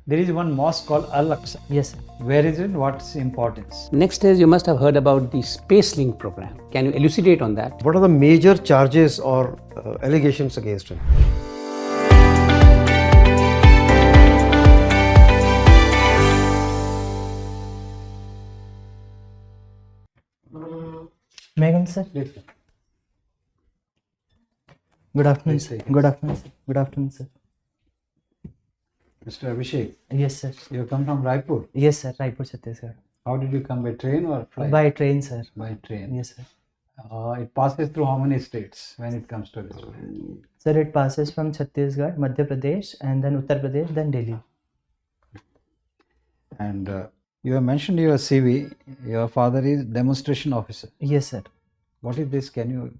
There is one mosque called Al-Aqsa. Yes, sir. Where is it? What's importance? Next is, you must have heard about the Space Link program. Can you elucidate on that? What are the major charges or allegations against him? May I come, sir? Good afternoon, sir. Good afternoon, sir. Good afternoon, sir. Mr. Abhishek, Yes, sir. you come from Raipur. Yes, sir. Raipur, Chhattisgarh. How did you come, by train or flight? By train, sir. By train. Yes, sir. It passes through how many states when it comes to this? Sir, it passes from Chhattisgarh, Madhya Pradesh, and then Uttar Pradesh, then Delhi. And you have mentioned your CV. Your father is demonstration officer. Yes, sir. What is this? Can you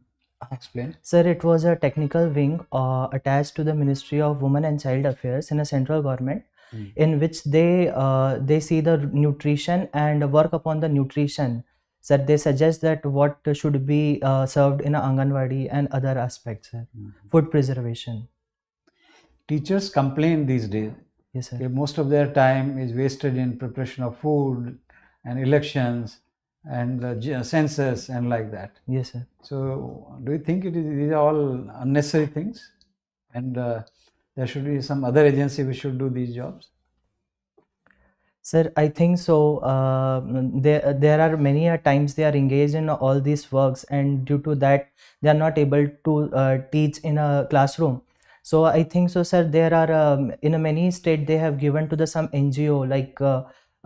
explain? Sir, it was a technical wing attached to the Ministry of Women and Child Affairs in a central government, in which they see the nutrition and work upon the nutrition. Sir, they suggest that what should be served in a Anganwadi and other aspects, sir. Food preservation. Teachers complain these days. Yes, sir. Okay, most of their time is wasted in preparation of food and elections and census and like that. Yes, sir. So, do you think these are all unnecessary things, and there should be some other agency which should do these jobs? Sir, I think so. There are many times they are engaged in all these works, and due to that, they are not able to teach in a classroom. So I think so, sir. There are in a many state they have given to the some NGO like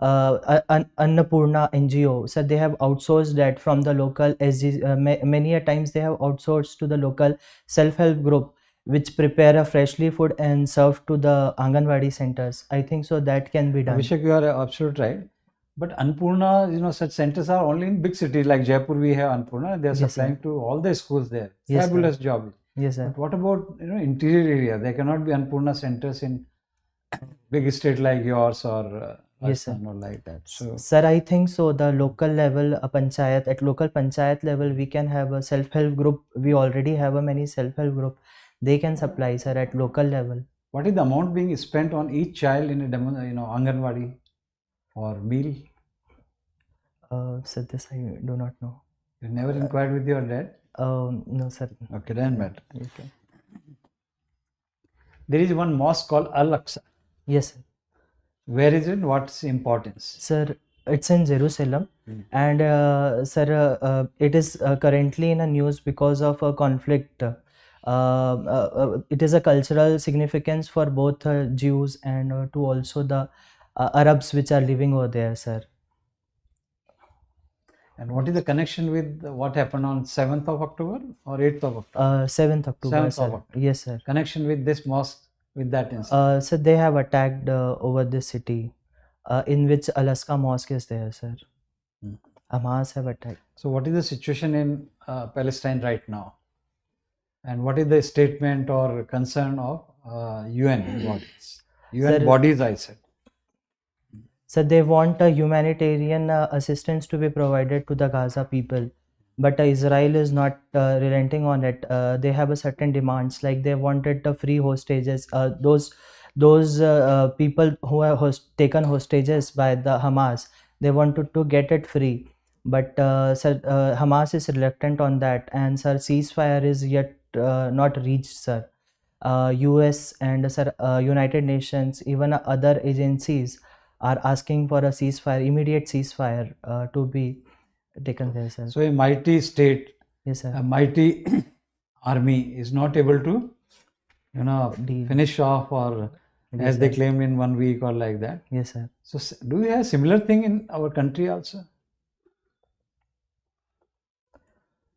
Annapurna NGO. So they have outsourced that from the local SG. Many a times they have outsourced to the local self-help group, which prepare a freshly food and serve to the Anganwadi centers. I think so that can be done. Abhishek, you are absolutely right. But Annapurna, such centers are only in big cities like Jaipur. We have Annapurna. They are Yes, supplying sir. to all the schools there. Yes, sir. Fabulous job. Yes, sir. But what about interior area? There cannot be Annapurna centers in big state like yours or Yes, sir. or like that. So Sir, I think so. The local level, a panchayat, at local panchayat level, we can have a self-help group. We already have a many self-help group. They can supply, sir, at local level. what is the amount being spent on each child in a Anganwadi or meal? Sir, this I do not know. You never inquired with your dad? No, sir. Okay, then matter. Okay. There is one mosque called Al-Aqsa. Yes, sir. Where is it? What's the importance? Sir, it's in Jerusalem, and sir, it is currently in a news because of a conflict. It is a cultural significance for both Jews and to also the Arabs which are living over there, sir. And what is the connection with what happened on 7th of October or 8th of October? 7th October, 7th of sir. October. Yes, sir. Connection with this mosque, with that incident? So they have attacked over this city, in which Alaska Mosque is there, sir. Hamas have attacked. So what is the situation in Palestine right now? And what is the statement or concern of UN bodies? UN Sir, bodies, I said. So they want a humanitarian assistance to be provided to the Gaza people, but Israel is not relenting on it. They have a certain demands, like they wanted the free hostages. Those people who are taken hostages by the Hamas, they wanted to get it free, but Hamas is reluctant on that, and sir, ceasefire is yet not reached, sir. US and sir, United Nations, even other agencies are asking for a ceasefire, immediate ceasefire to be taken there, sir. So a mighty state, Yes, sir. a mighty army is not able to, finish off or Yes, as they sir. claim in 1 week or like that. Yes, sir. So do we have similar thing in our country also?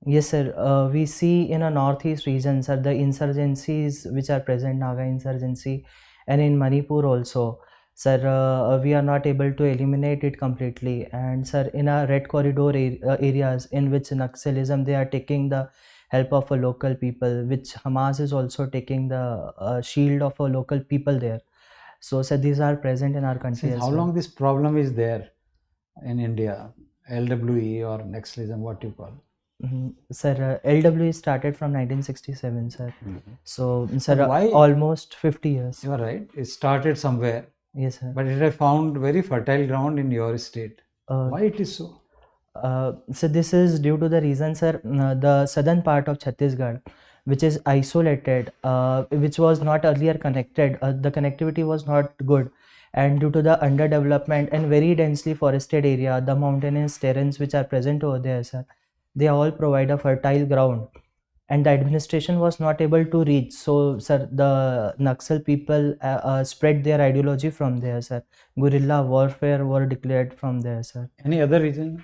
Yes, sir. We see in a northeast region, sir, the insurgencies which are present, Naga insurgency, and in Manipur also. Sir, we are not able to eliminate it completely, and sir, in our red corridor areas in which Naxalism, they are taking the help of a local people, which Hamas is also taking the shield of a local people there. So sir, these are present in our country. Since as how well. long this problem is there in India? LWE or Naxalism, what you call? Sir, LWE started from 1967, sir. So, sir, But why- almost 50 years. You are right. It started somewhere. Yes, sir. but it has found very fertile ground in your state. Uh, Why it is so? So this is due to the reason, sir, the southern part of Chhattisgarh, which is isolated, which was not earlier connected. The connectivity was not good, and due to the underdevelopment and very densely forested area, the mountainous terrains which are present over there, sir, they all provide a fertile ground, and the administration was not able to reach. So, sir, the Naxal people spread their ideology from there, sir. Guerrilla warfare were declared from there, sir. Any other reason?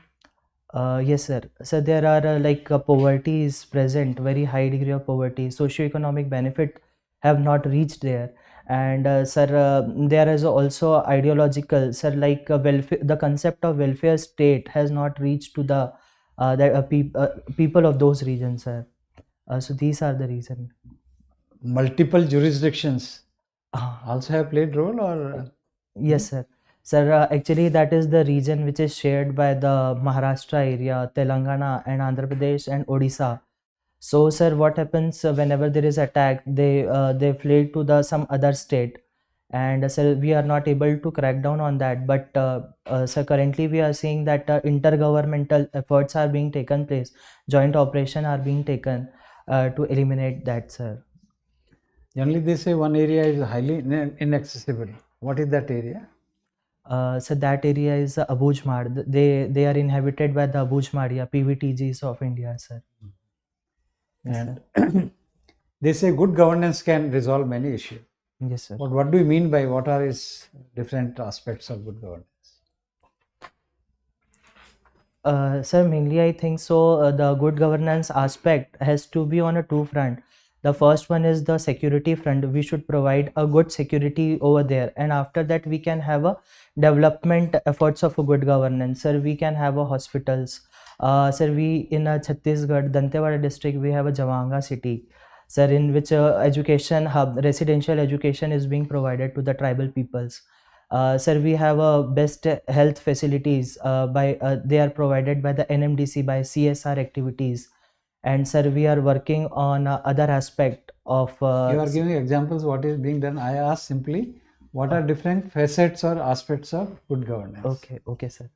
Yes, sir. So there are poverty is present, very high degree of poverty. Socioeconomic benefit have not reached there, and sir, there is also ideological, sir, like welfare. The concept of welfare state has not reached to the people of those regions, sir. So these are the reason. Multiple jurisdictions Ah. also have played role, or Yes, sir. Sir, actually, that is the region which is shared by the Maharashtra area, Telangana, and Andhra Pradesh and Odisha. So, sir, what happens whenever there is attack? They flee to the some other state, and sir, we are not able to crack down on that. But sir, currently we are seeing that intergovernmental efforts are being taken place, joint operation are being taken to eliminate that, sir. generally they say one area is highly inaccessible. What is that area? So that area is Abujmad. They are inhabited by the Abujmadia PVTGs of India, sir. Yes, sir. And they say good governance can resolve many issues. Yes, sir. But what do you mean by what are its different aspects of good governance? Sir, mainly I think so. The good governance aspect has to be on a two front. The first one is the security front. We should provide a good security over there, and after that we can have a development efforts of a good governance. Sir, we can have a hospitals. Sir, we in Chhattisgarh, Dantewada district, we have a Javanga city, sir, in which education hub, residential education is being provided to the tribal peoples. Sir, we have best health facilities they are provided by the NMDC by CSR activities, and sir, we are working on other aspect of. You are giving examples what is being done. I ask simply, what are different facets or aspects of good governance? Okay, sir.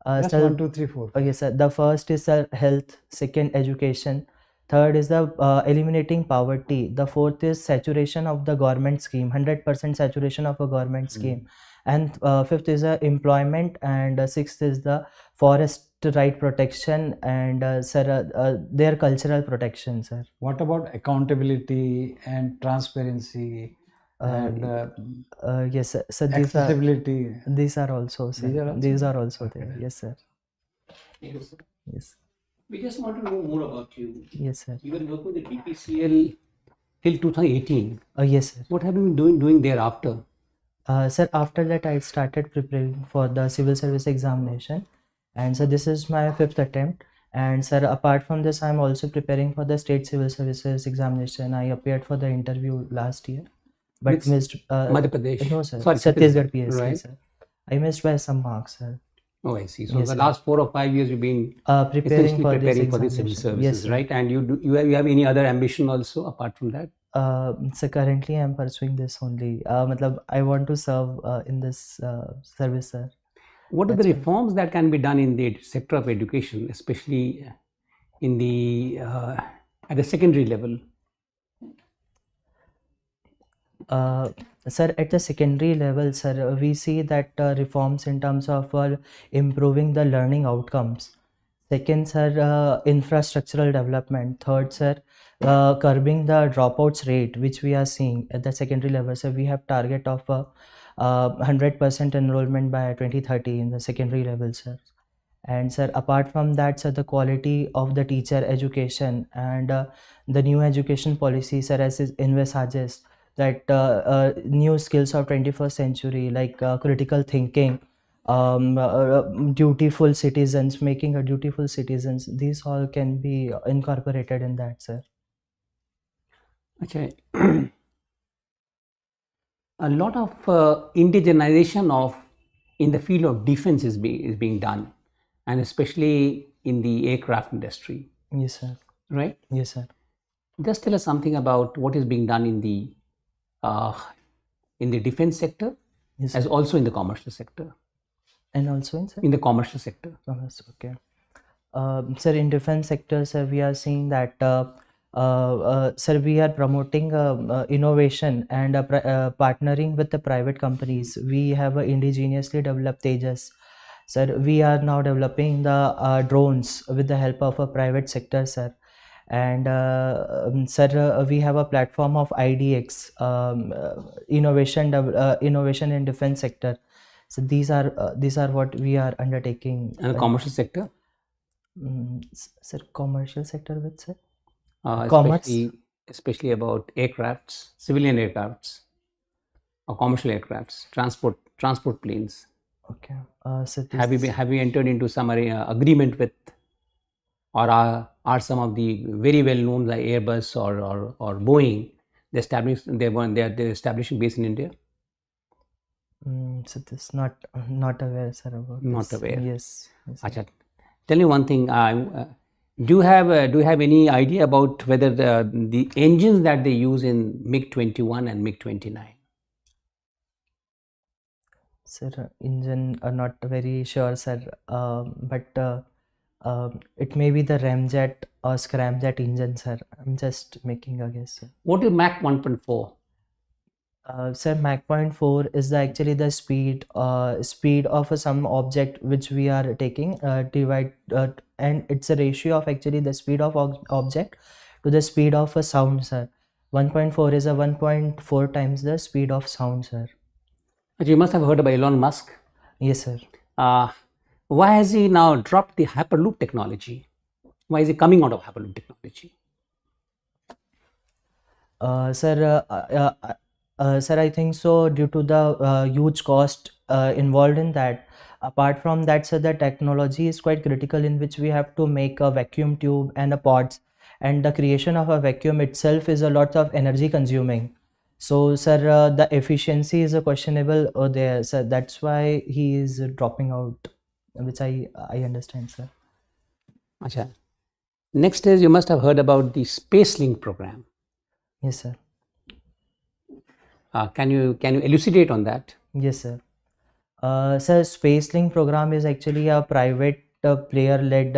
Just Sir, 1, 2, 3, 4. Okay, sir. The first is health. Second, education. Third is the eliminating poverty. The fourth is saturation of the government scheme, 100% saturation of a government scheme. And fifth is employment, and sixth is the forest right protection, and their cultural protection, sir. What about accountability and transparency and Yes, sir. So accessibility? these are also, sir. These are also there. Okay. Yes, sir. Yes. Yes. We just want to know more about you. Yes, sir. You were working with the BPCL till 2018. Yes, sir. What have you been doing thereafter? Sir, after that I started preparing for the civil service examination, and so this is my fifth attempt. And sir, apart from this, I'm also preparing for the state civil services examination. I appeared for the interview last year, but Which- missed. Madhya Pradesh. No, sir. Sorry, Chhattisgarh PSC, right. sir. I missed by some marks, sir. Oh, I see. So Yes, the sir. last 4 or 5 years you've been Preparing essentially for preparing this for the civil examination. services, Yes, sir. right? And you have any other ambition also apart from that? So currently I'm pursuing this only. I want to serve in this service, sir. What are the That's right. reforms that can be done in the sector of education, especially in the at the secondary level? Sir, at the secondary level, sir, we see that reforms in terms of improving the learning outcomes. Second, sir, infrastructural development. Third, sir, curbing the dropouts rate, which we are seeing at the secondary level. So we have target of 100% enrollment by 2030 in the secondary level, sir. And sir, apart from that, sir, the quality of the teacher education and the new education policy, sir, as is envisages that new skills of 21st century, like critical thinking, dutiful citizens, making a dutiful citizens, these all can be incorporated in that, sir. Okay. A lot of indigenization of in the field of defense is being done, and especially in the aircraft industry, Yes, sir. right? Yes, sir. Just tell us something about what is being done in the defense sector Yes, as sir. also in the commercial sector? And also in, sir? In the commercial sector. Commerce, okay. Sir, in different sectors, sir, we are seeing that, sir, we are promoting innovation and partnering with the private companies. We have indigenously developed Tejas. Sir, we are now developing the drones with the help of a private sector, sir. And sir, we have a platform of IDX, innovation in defense sector. So these are what we are undertaking. And the commercial sector? Sir, commercial sector with, sir? Commerce? Especially about aircrafts, civilian aircrafts, or commercial aircrafts, transport planes. Okay. So Have you entered into some agreement with, or are some of the very well known like Airbus or Boeing, they're establishing base in India? So this not aware, sir, about Not this. aware. Yes. Yes, sir. Acha. Tell me one thing. Do you have any idea about whether the engines that they use in MiG-21 and MiG-29? Sir, engine are not very sure, sir. But it may be the ramjet or scramjet engine, sir. I'm just making a guess, sir. What is Mach 1.4? Sir, Mach 0.4 is actually the speed of some object which we are taking, and it's a ratio of actually the speed of object to the speed of a sound, sir. 1.4 is a 1.4 times the speed of sound, sir. You must have heard about Elon Musk. Yes, sir. Why has he now dropped the Hyperloop technology? Why is he coming out of Hyperloop technology? Sir, I think so due to the huge cost involved in that. Apart from that, sir, the technology is quite critical, in which we have to make a vacuum tube and a pods, and the creation of a vacuum itself is a lot of energy consuming. So, sir, the efficiency is a questionable there, sir. That's why he is dropping out, which I understand, sir. Acha. Next is, you must have heard about the SpaceLink program. Yes, sir. Can you elucidate on that? Yes, sir. Sir, SpaceLink program is actually a private player-led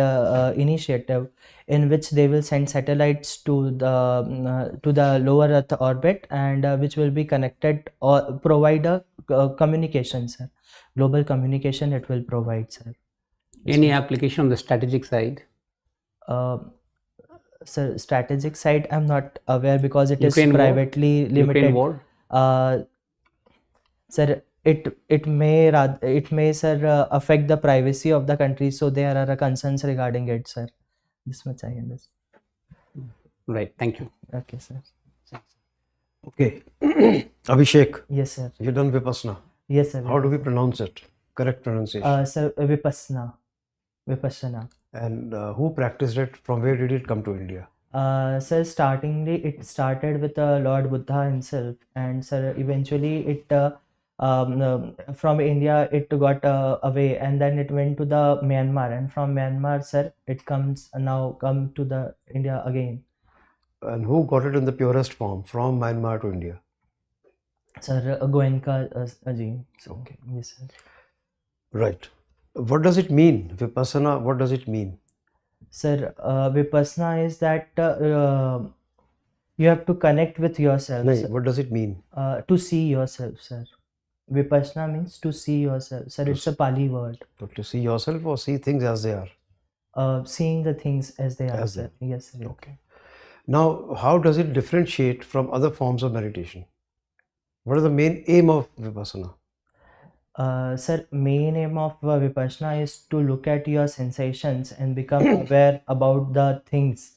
initiative in which they will send satellites to the lower Earth orbit, and which will be connected or provide a communication, sir. Global communication it will provide, sir. Any application on the strategic side? Sir, strategic side I'm not aware, because it Ukraine is war? privately limited. Ukraine war? Sir, it may, sir, affect the privacy of the country, so there are concerns regarding it, sir. This much I understand. Right. Thank you. Okay, sir. Okay. Abhishek, Yes, sir. you done Vipassana. Yes, sir. How do we pronounce it? Correct pronunciation. Sir, Vipassana. And who practiced it? From where did it come to India? Sir, startingly it started with Lord Buddha himself, and sir, eventually it from India it got away, and then it went to the Myanmar, and from Myanmar, sir, it come to the India again. And who got it in the purest form from Myanmar to India? Sir, Goenka ji. Okay. Yes, sir. Right. What does it mean? Vipassana, what does it mean? Sir, Vipassana is that you have to connect with yourself. No, Sir. what does it mean? To see yourself, sir. Vipassana means to see yourself. Sir, it's a Pali word. To see yourself or see things as they are? Seeing the things as they are, As sir. they- Yes, sir. Okay. Now, how does it differentiate from other forms of meditation? What is the main aim of Vipassana? Sir, main aim of Vipassana is to look at your sensations and become aware about the things,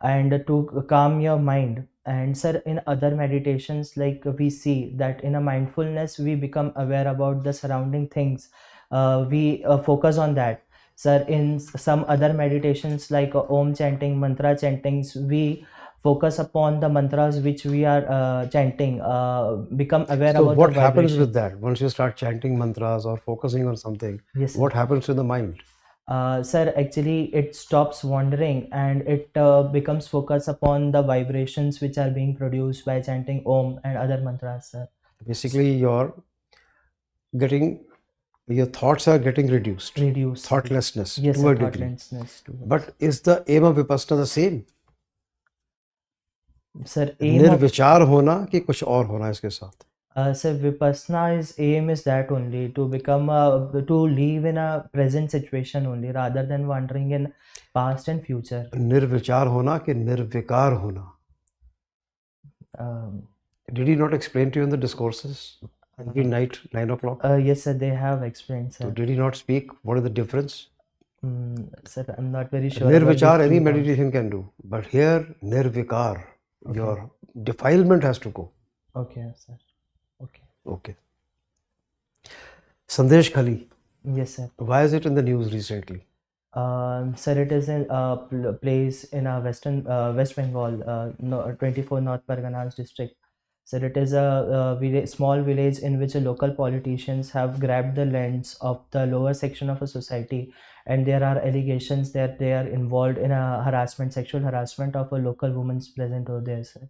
and to calm your mind. And sir, in other meditations, like we see that in a mindfulness we become aware about the surrounding things. We focus on that. Sir, in some other meditations like Om chanting, mantra chantings, we focus upon the mantras which we are chanting, become aware So about what the happens vibration. with that? Once you start chanting mantras or focusing on something, Yes, sir. what happens to the mind? Sir, actually it stops wandering, and it becomes focused upon the vibrations which are being produced by chanting Om and other mantras, sir. Basically, your getting, your thoughts are getting reduced. reduced. Thoughtlessness Yes, to sir, a degree. thoughtlessness towards. But is the aim of Vipassana the same? Sir, aim of निर्विचार होना कि कुछ और होना इसके साथ? sir, Vipassana's aim is that only to become to live in a present situation only rather than wandering in past and future. निर्विचार होना कि निर्विकार होना? Um, Did he not explain to you in the discourses every night 9 o'clock? yes, sir, they have explained, So sir. did he not speak? What is the difference? Sir, I'm not very sure. about Nirvichar, these any two terms. meditation can do, but here nirvikar, your defilement has to go. Okay, sir. Okay. Okay. Sandesh Khali, Yes, sir. why is it in the news recently? Sir, it is in a place in a West Bengal, 24 North Parganas district. Sir, it is a small village in which local politicians have grabbed the lands of the lower section of a society, and there are allegations that they are involved in a sexual harassment of a local woman present over there, sir.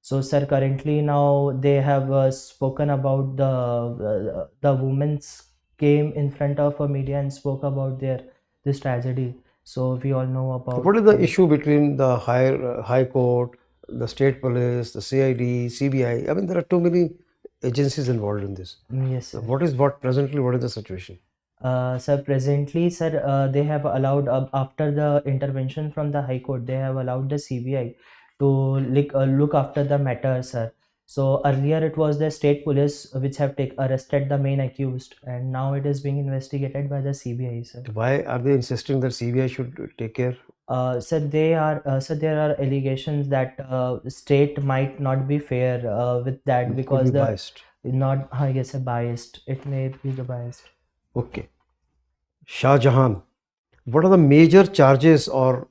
So, sir, currently now they have spoken about the women's came in front of a media and spoke about this tragedy. So we all know about. What is the issue between the High Court, the State Police, the CID, CBI? I mean, there are too many agencies involved in this. Yes, sir. What is the situation? Sir, presently, sir, they have allowed after the intervention from the High Court, they have allowed the CBI to look after the matter, sir. So earlier it was the state police which have arrested the main accused, and now it is being investigated by the CBI, sir. Why are they insisting that CBI should take care? Sir, there are allegations that state might not be fair with that Could because be biased. not, I guess, biased. It may be the biased. Okay. Shah Jahan, what are the major charges or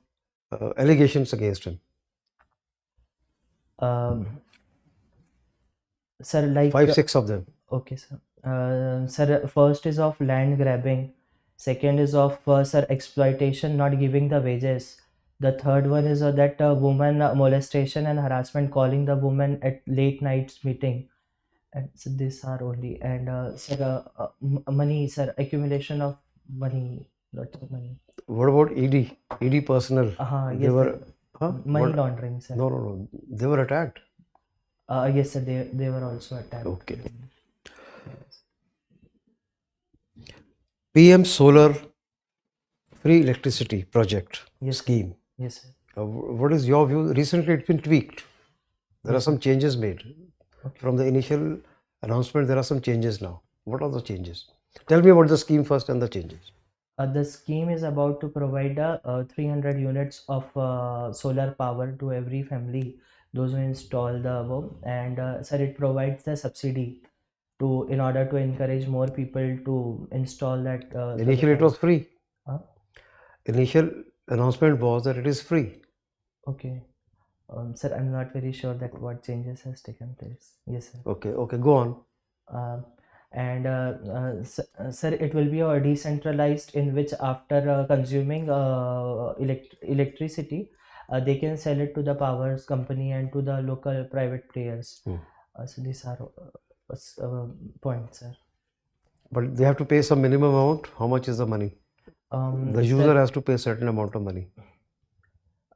allegations against him? Sir, like 5-6 of them. okay, sir. Sir, first is of land grabbing. Second is of sir, exploitation, not giving the wages. The third one is that woman molestation and harassment, calling the woman at late nights meeting. And so these are only, and sir, money, sir, accumulation of money, lots of money. What about ED? ED personnel? They Yes, were, sir. huh? Money What? laundering, sir. No. They were attacked. Yes, sir, they were also attacked. Okay. PM Solar Free Electricity Project Yes, scheme. Yes, sir. What is your view? Recently, it's been tweaked. There are some changes made. From the initial announcement, there are some changes now. What are the changes? Tell me about the scheme first and the changes. The scheme is about to provide 300 units of solar power to every family, those who install the above, and sir, it provides the subsidy in order to encourage more people to install that. Initially, it was free. Huh? Initial announcement was that it is free. Okay. Sir, I'm not very sure that what changes has taken place. Yes, sir. Okay, go on. Sir, it will be a decentralized in which after consuming electricity, they can sell it to the powers company and to the local private players. So these are points, sir. But they have to pay some minimum amount. How much is the money? The user has to pay a certain amount of money.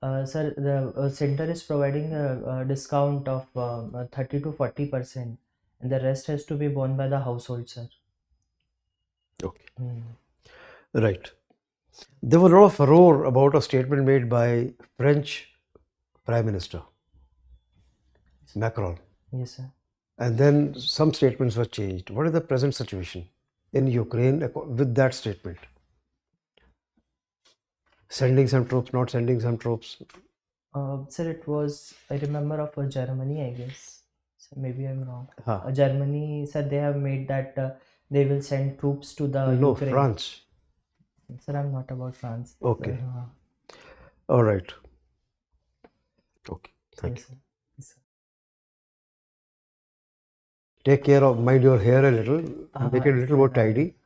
Sir, the center is providing a discount of 30 to 40%, and the rest has to be borne by the household, sir. Okay. Right. There was a lot of furore about a statement made by French Prime Minister Macron. Yes, sir. And then some statements were changed. What is the present situation in Ukraine with that statement? Sending some troops, not sending some troops. Sir, it was, I remember, of Germany, I guess. So maybe I'm wrong. Germany, sir, they have made that they will send troops to the Ukraine. France. Sir, I'm not about France. Okay. All right. Okay. Thank you. Sir. Yes, sir. Take care of, mind your hair a little, make it a little more tidy.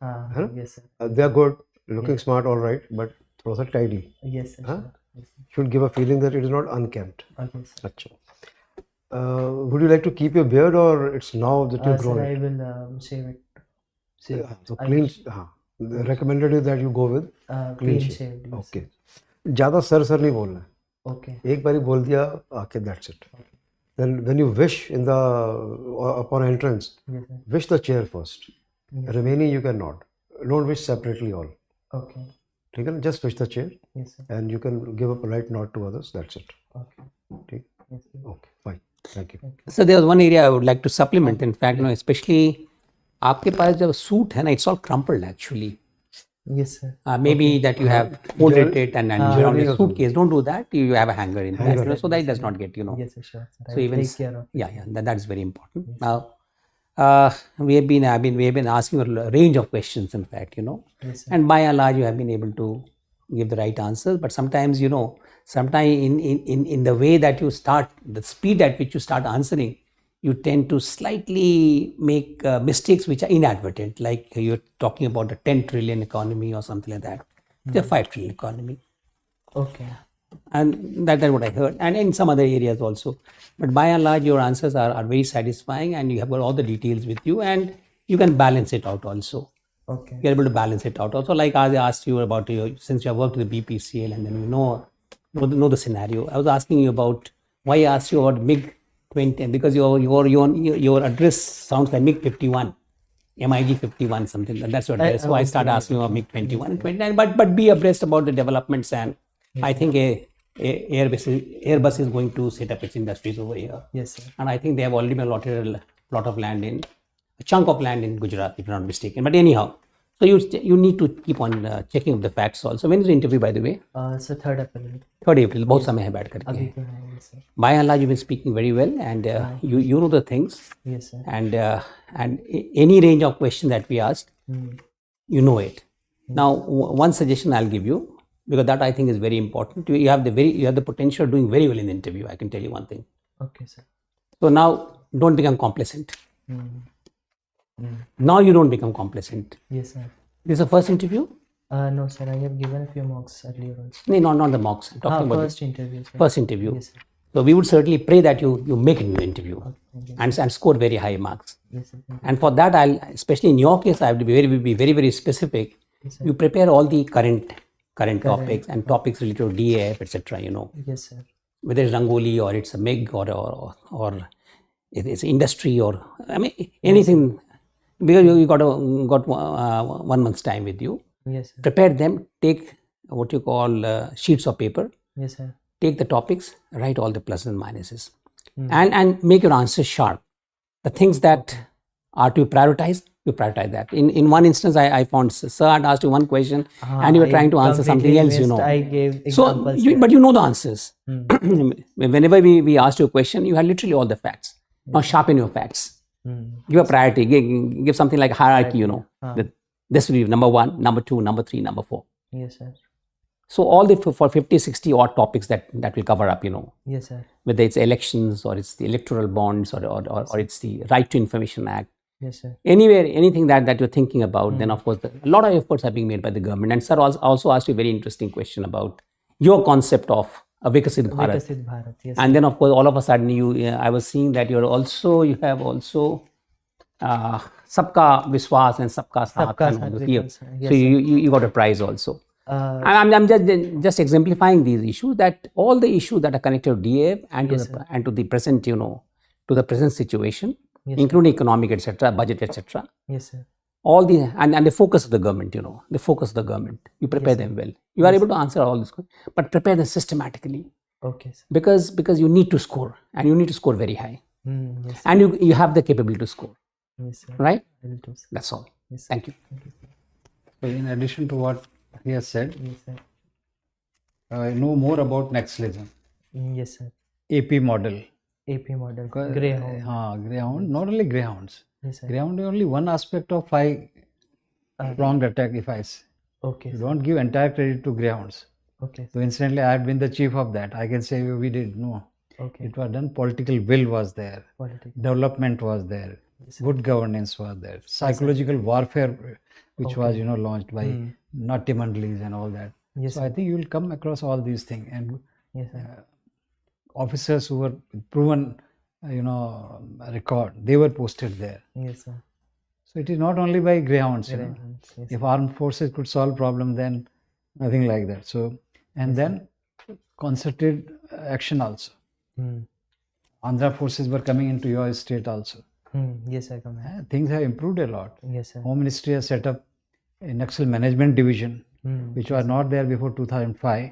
Yes, sir. They are good, looking smart, all right, but throw a tidy. Yes, sir. Sure. Yes, sir. Should give a feeling that it is not unkempt. Okay, sir. Achha. Would you like to keep your beard or it's now that you've grown Sir, I it? will shave it. So clean. The recommended is that you go with clean shave. shaved. Yes. Okay. ज़्यादा sir नहीं बोलना है. Okay. एक बारी बोल दिया आके that's it. Then when you wish in the upon entrance, Yes, sir. wish the chair first. Yes. Remaining you cannot. Don't wish separately all. Okay. ठीक है ना? Just wish the chair Yes, sir. and you can give a polite nod to others. That's it. Okay. ठीक? Yes, sir. Okay, fine. Thank you. So there was one area I would like to supplement. In fact, especially आपके पास जब suit है ना, it's all crumpled actually. Yes, sir. Maybe that you have folded it and you're on journey a or suitcase. Don't do that. You have a hanger in Hanger. that, so that it does not get, Yes, sir. Sure, sir. So I'll even take care of. yeah, that's very important. Now, we have been asking a range of questions. In fact, Yes, sir. and by and large, you have been able to give the right answers. But sometimes, sometimes in the way that you start, the speed at which you start answering, you tend to slightly make mistakes which are inadvertent. Like you're talking about a 10 trillion economy or something like that. It's a 5 trillion economy. Okay. And that's what I heard, and in some other areas also. But by and large, your answers are very satisfying, and you have got all the details with you, and you can balance it out also. Okay. You're able to balance it out also. Like I asked you about since you have worked with the BPCL and then you know the scenario. I was asking you about why I asked you about MiG 20 because your address sounds like MiG 51. MIG 51 something. That's your address. So I started asking you about MiG 21 and 29. But be abreast about the developments, and I think Airbus is going to set up its industries over here. Yes, sir. And I think they have already been allotted a lot of land a chunk of land in Gujarat, if I'm not mistaken. But anyhow, so you need to keep on checking the facts also. When is the interview, by the way? So 3rd April. 3rd April. बहुत समय है बैठ करके. अभी तो है. Yes, sir. By and large, you've been speaking very well, and you know the things. Yes, sir. And any range of question that we asked, you know it. Now, one suggestion I'll give you, because that I think is very important. You have the potential of doing very well in the interview. I can tell you one thing. Okay, sir. So now, don't become complacent. Now you don't become complacent. Yes, sir. This is the first interview? No, sir. I have given a few mocks earlier also. No, not the mocks. I'm talking about First interview, sir. first interview. Yes, sir. So we would certainly pray that you make it in the interview Okay. and score very high marks. Yes, sir. And for that, especially in your case, I have to be very, very specific. Yes, sir. You prepare all the current topics and topics related to DAF, etc. Yes, sir. Whether it's Rangoli or it's a MIG or it's industry or anything. Because you got 1 month's time with you. Yes, sir. Prepare them. Take what you call sheets of paper. Yes, sir. Take the topics. Write all the pluses and minuses, and make your answers sharp. The things that are to be prioritized, you prioritize that. In one instance, I found sir had asked you one question and you were trying to answer something else. I gave So, examples. but you know the answers. Whenever we asked you a question, you had literally all the facts. Now sharpen your facts. Give a priority. Give something like hierarchy. This will be number 1, number 2, number 3, number 4. Yes, sir. So all the for 50, 60 odd topics that will cover up. Yes, sir. Whether it's elections or it's the electoral bonds or it's the Right to Information Act. Yes, sir. Anywhere, anything that you're thinking about, then of course a lot of efforts are being made by the government. And sir also asked you a very interesting question about your concept of a Vikasit Bharat. Vikasit Bharat. Yes. And then of course all of a sudden I was seeing that you have also Sabka Viswas and Sabka Saath. Sabka and all Saath those. Vikas, sir. Yes, So you got a prize also. I'm just exemplifying these issues, that all the issues that are connected to DAF and Yes, to the present, to the present situation, Yes, including economic, etc., budget, etc. Yes, sir. All the and the focus of the government, the focus of the government. You prepare them well. You are able to answer all this, but prepare them systematically, Okay, sir. because you need to score, and you need to score very high, Yes, and you have the capability to score, yes, sir. right? I will do, sir. That's all. Yes, sir. Thank you. So in addition to what he has said, Yes, sir. I know more about Nextlism, Yes, sir. AP model. AP model. Greyhound. Greyhound, not only Greyhounds. Yes, sir. Greyhound is only one aspect of 5-pronged attack, if I say. Okay, You sir. don't give entire credit to Greyhounds. Okay, So incidentally, I had been the chief of that. I can say we did. No, okay. it was done. Political will was there. Politics. Development was there. Yes, sir. Good governance was there. Psychological warfare, which was launched by Natya Mandalis and all that. Yes, So sir. I think you will come across all these things, and Yes, sir. officers who were proven, record, they were posted there. Yes, sir. So it is not only by greyhounds, you know. Yes. If armed forces could solve problem, then nothing like that. So, and then concerted action also. Hmm. Andhra forces were coming into your state also. Yes, sir. Come ahead. Things have improved a lot. Yes, sir. Home Ministry has set up a Naxal Management Division, Hmm. which was not there before 2005.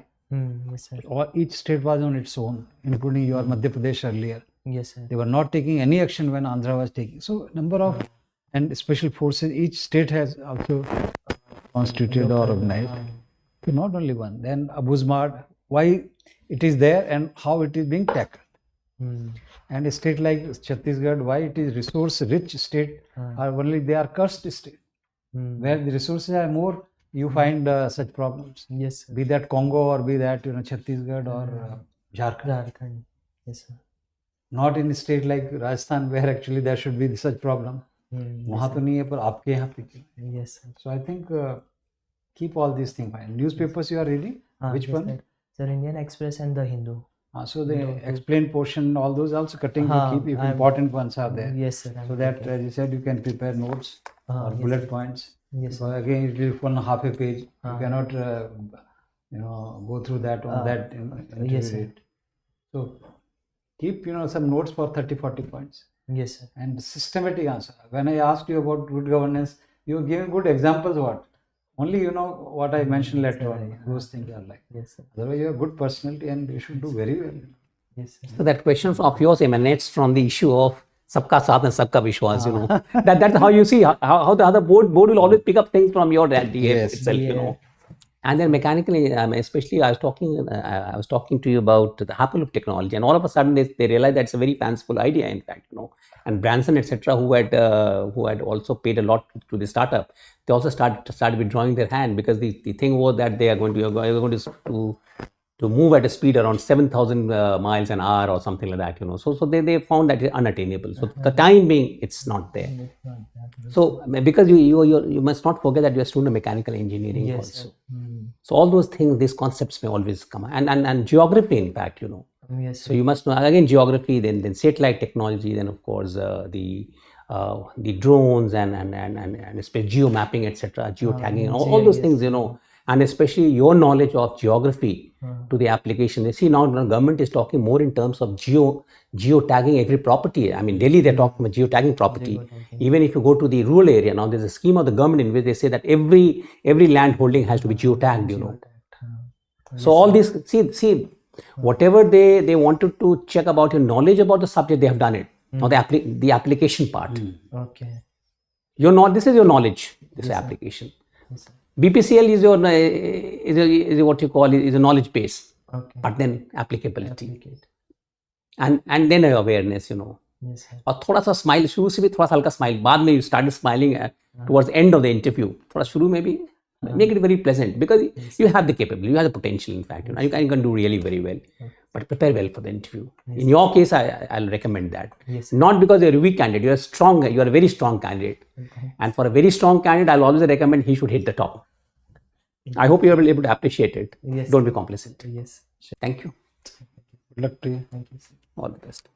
Yes, sir. Each state was on its own, including your Madhya Pradesh earlier. Yes, sir. They were not taking any action when Andhra was taking. So, number of and special forces, each state has also constituted or organized. So not only one. Then Abuzmad, why it is there and how it is being tackled. And a state like Chhattisgarh, why it is resource-rich state, or only they are cursed state. Where the resources are more, you find such problems. Yes, sir. Be that Congo or be that Chhattisgarh or Jharkhand. Jharkhand. Yes, sir. Not in a state like Rajasthan where actually there should be such problem. वहाँ तो नहीं है पर आपके यहाँ पे क्यों? Yes, sir. So I think keep all these things fine. Newspapers you are reading? Which yes, one? Sir. Sir, Indian Express and the Hindu. So the explain portion, all those also cutting to keep if important ones are there. Yes, sir. So that as you said, you can prepare notes or bullet points. Yes, So again, it will one half a page. You cannot, go through that on that. Yes, sir. So keep some notes for 30-40 points. Yes, sir. And systematic answer. When I asked you about good governance, you were giving good examples. What? Only what I mentioned later on. Those things are like. Yes, sir. Otherwise, you have good personality and you should do very well. Yes, sir. So that question of yours emanates from the issue of sabka saath and sabka vishwas, you know. That's how you see how the other board will always pick up things from your DF itself, you know. And then mechanically, especially I was talking to you about the Hyperloop technology, and all of a sudden they realized that's a very fanciful idea, in fact, you know. And Branson, etc., who had also paid a lot to the startup, they also started withdrawing their hand, because the thing was that they are going to move at a speed around 7,000 miles an hour or something like that, you know. So they found that unattainable. So the time being, it's not there. So because you must not forget that you're a student of mechanical engineering also. So all those things, these concepts may always come, and geography, in fact, you know. Yes, So you must know again geography, then satellite technology, then of course the drones and especially geo mapping, etc., geotagging, and all those things, you know. And especially your knowledge of geography to the application. You see, now the government is talking more in terms of geotagging every property. I mean, Delhi, they're talking about geotagging property. Even if you go to the rural area, now there's a scheme of the government in which they say that every land holding has to be geotagged, you know. So all these, see, whatever they wanted to check about your knowledge about the subject, they have done it. Now the application part. Okay. This is your knowledge, this is application. Yes, sir. BPCL is what you call is a knowledge base, but then applicability and then awareness, you know. Yes, sir. और थोड़ा सा smile, शुरू से भी थोड़ा सा हल्का smile, बाद में you started smiling towards the end of the interview, थोड़ा शुरू में भी make it very pleasant, because you have the capability, you have the potential, in fact, you know, you can do really very well, but prepare well for the interview. In your case, I'll recommend that. Not because you're a weak candidate, you're a very strong candidate, and for a very strong candidate, I'll always recommend he should hit the top. I hope you are able to appreciate it. Yes. Don't be complacent. Yes. Thank you. Good luck to you. Thank you, sir. All the best.